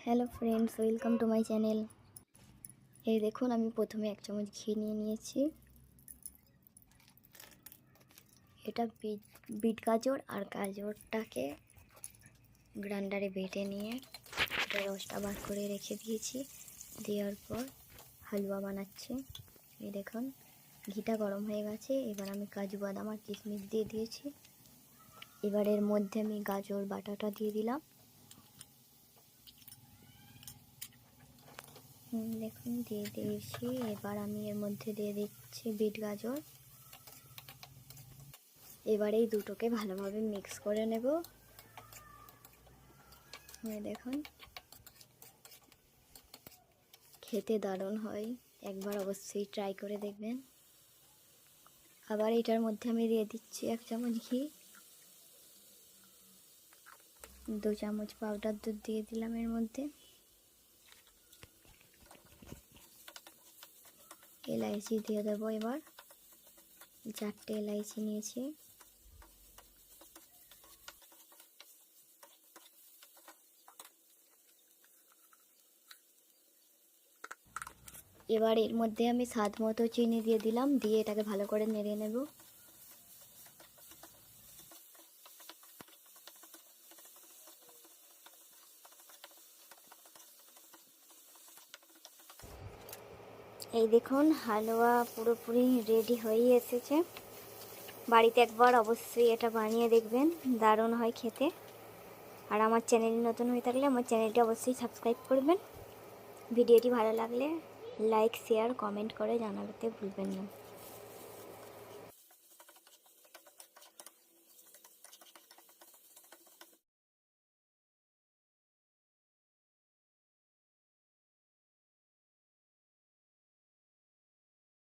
Hello friends, welcome to my channel. এই দেখুন, আমি প্রথমে 1 চামচ ঘি নিয়ে নিয়েছি। এটা বিট গাজর আর গাজরটাকে গ্রাইন্ডারে বেটে নিয়ে এটা রসটা বার করে রেখে দিয়েছি। দেওয়ার পর হালুয়া বানাচ্ছি। এই দেখুন, ঘিটা গরম হয়ে গেছে। এবার আমি কাজু বাদাম আর কিশমিশ দিয়ে দিয়েছি। এবার এর মধ্যে আমি গাজর বাটাটা দিয়ে দিলাম। দেখুন, দিয়ে দিয়েছি। এবার আমি এর মধ্যে দিয়ে দিচ্ছি বিট গাজর। এবার এই দুটোকে ভালোভাবে মিক্স করে নেব। দেখুন, খেতে দারুণ হয়, একবার অবশ্যই ট্রাই করে দেখবেন। আবার এটার মধ্যে আমি দিয়ে দিচ্ছি 1 চামচ ঘি, 2 চামচ পাউডার দুধ দিয়ে দিলাম এর মধ্যে। এলাইচি দিয়ে দেবো। এবার 4টে এলাইচি নিয়েছি। এবার এর মধ্যে আমি স্বাদ মতো চিনি দিয়ে দিলাম, দিয়ে এটাকে ভালো করে নেড়ে নেব। এই দেখুন, হালুয়া পুরোপুরি রেডি হয়ে এসেছে। বাড়িতে একবার অবশ্যই এটা বানিয়ে দেখবেন, দারুণ হয় খেতে। আর আমার চ্যানেল নতুন হয়ে থাকলে আমার চ্যানেলটি অবশ্যই সাবস্ক্রাইব করবেন। ভিডিওটি ভালো লাগলে লাইক, শেয়ার, কমেন্ট করে জানাতে ভুলবেন না।